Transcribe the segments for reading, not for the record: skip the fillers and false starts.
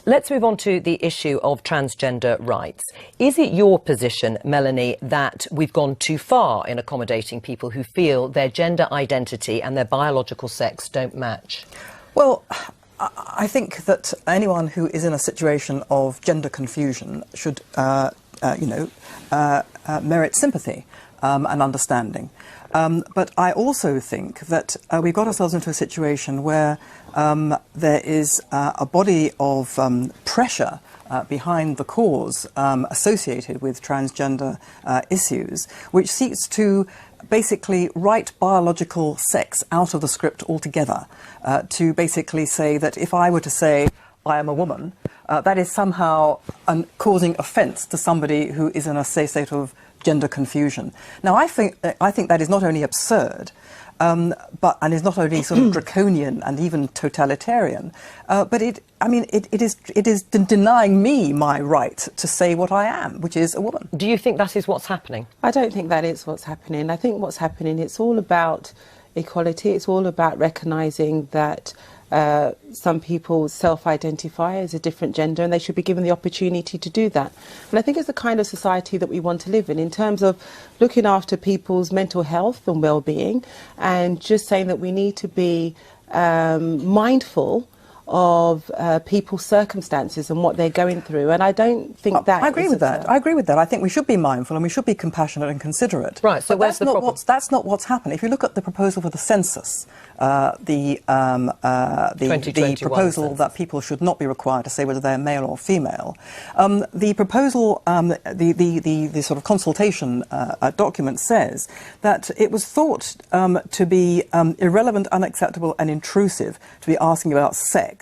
Let's move on to the issue of transgender rights. Is it your position, Melanie, that we've gone too far in accommodating people who feel their gender identity and their biological sex don't match? Well, I think that anyone who is in a situation of gender confusion should, merit sympathy and understanding. But I also think that we've got ourselves into a situation where there is a body of pressure behind the cause associated with transgender issues, which seeks to basically write biological sex out of the script altogether, to basically say that if I were to say I am a woman, that is somehow causing offence to somebody who is in a state of gender confusion. Now, I think that is not only absurd, and is not only sort of draconian and even totalitarian, but it is denying me my right to say what I am, which is a woman. Do you think that is what's happening? I don't think that is what's happening. I think what's happening, it's all about equality. It's all about recognising that some people self-identify as a different gender and they should be given the opportunity to do that. And I think it's the kind of society that we want to live in terms of looking after people's mental health and well-being, and just saying that we need to be mindful of people's circumstances and what they're going through. And I don't think that... I agree with that. I agree with that. I think we should be mindful and we should be compassionate and considerate. Right, so where's the problem? That's not what's happened. If you look at the proposal for the census, the proposal census, that people should not be required to say whether they're male or female, the proposal, the sort of consultation document says that it was thought to be irrelevant, unacceptable and intrusive to be asking about sex.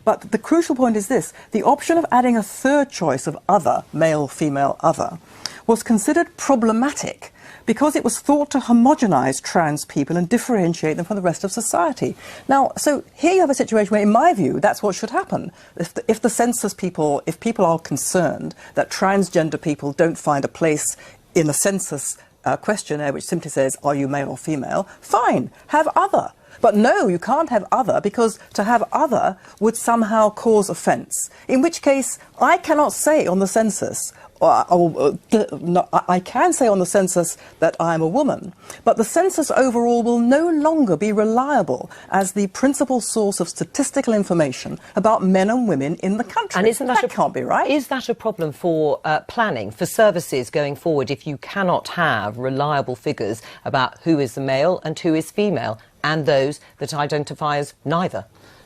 But the crucial point is this: the option of adding a third choice of other, male, female, other, was considered problematic because it was thought to homogenise trans people and differentiate them from the rest of society. Now, so here you have a situation where, in my view, that's what should happen. If the census people, if people are concerned that transgender people don't find a place in a census questionnaire which simply says, are you male or female, fine, have other. But no, you can't have other, because to have other would somehow cause offence. In which case, I cannot say on the census, I can say on the census that I am a woman, but the census overall will no longer be reliable as the principal source of statistical information about men and women in the country. And isn't that can't be right. Is that a problem for planning, for services going forward, if you cannot have reliable figures about who is the male and who is female, and those that identify as neither?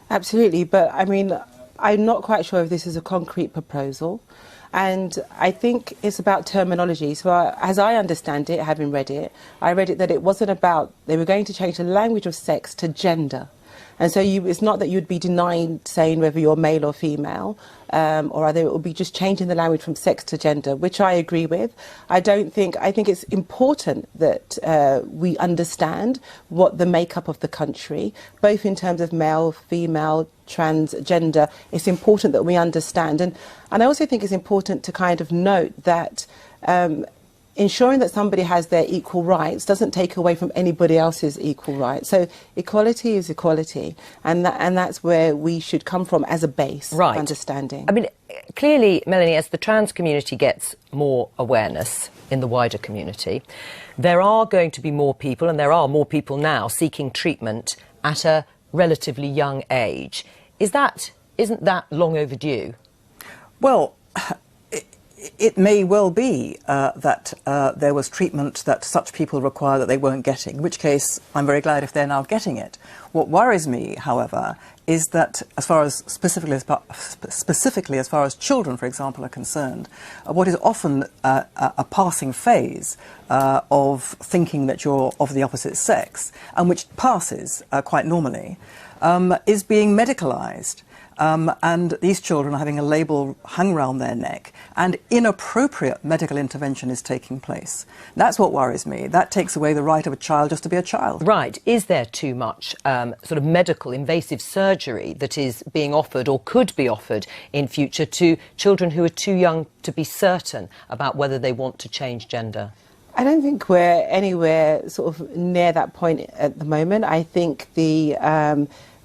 Absolutely, but I mean, I'm not quite sure if this is a concrete proposal. And I think it's about terminology. So as I understand it, having read it, I read it that it wasn't about, they were going to change the language of sex to gender. And so it's not that you'd be denied saying whether you're male or female, or either it would be just changing the language from sex to gender, which I agree with. I think it's important that we understand what the makeup of the country, both in terms of male, female, transgender. It's important that we understand. And I also think it's important to kind of note that ensuring that somebody has their equal rights doesn't take away from anybody else's equal rights. So equality is equality, and that's where we should come from as a base of understanding. I mean, clearly, Melanie, as the trans community gets more awareness in the wider community, there are going to be more people, and there are more people now seeking treatment at a relatively young age. Isn't that long overdue? Well, it may well be that there was treatment that such people require that they weren't getting, in which case I'm very glad if they're now getting it. What worries me, however, is that as far as specifically as far as children, for example, are concerned, what is often a passing phase of thinking that you're of the opposite sex, and which passes quite normally, is being medicalised. And these children are having a label hung around their neck, and inappropriate medical intervention is taking place. That's what worries me. That takes away the right of a child just to be a child. Right. Is there too much sort of medical invasive surgery that is being offered or could be offered in future to children who are too young to be certain about whether they want to change gender? I don't think we're anywhere sort of near that point at the moment. I think the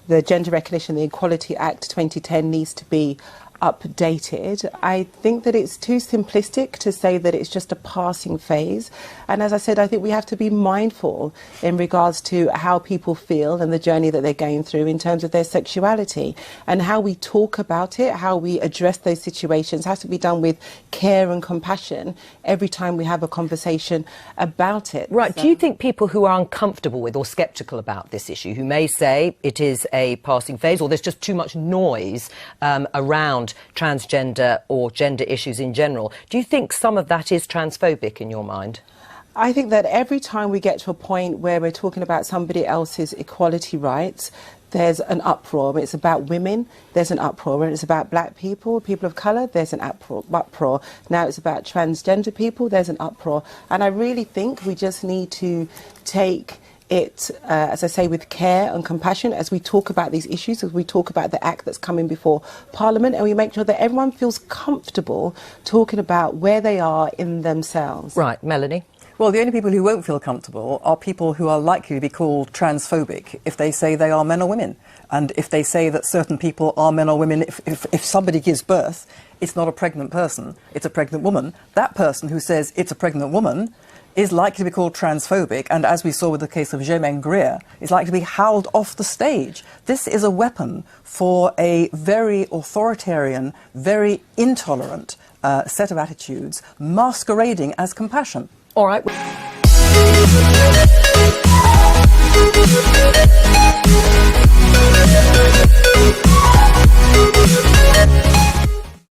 Gender Recognition and the Equality Act 2010 needs to be updated. I think that it's too simplistic to say that it's just a passing phase. And as I said, I think we have to be mindful in regards to how people feel and the journey that they're going through in terms of their sexuality, and how we talk about it, how we address those situations has to be done with care and compassion every time we have a conversation about it. Right. Do you think people who are uncomfortable with or sceptical about this issue, who may say it is a passing phase or there's just too much noise around transgender or gender issues in general, do you think some of that is transphobic in your mind? I think that every time we get to a point where we're talking about somebody else's equality rights, there's an uproar. When it's about women, there's an uproar. When it's about black people, people of colour, there's an uproar. Now it's about transgender people, there's an uproar. And I really think we just need to take it, as I say, with care and compassion as we talk about these issues, as we talk about the act that's coming before Parliament, and we make sure that everyone feels comfortable talking about where they are in themselves. Right, Melanie? Well, the only people who won't feel comfortable are people who are likely to be called transphobic if they say they are men or women. And if they say that certain people are men or women, if somebody gives birth, it's not a pregnant person, it's a pregnant woman. That person who says it's a pregnant woman is likely to be called transphobic, and as we saw with the case of Germaine Greer, is likely to be howled off the stage. This is a weapon for a very authoritarian, very intolerant set of attitudes masquerading as compassion. All right.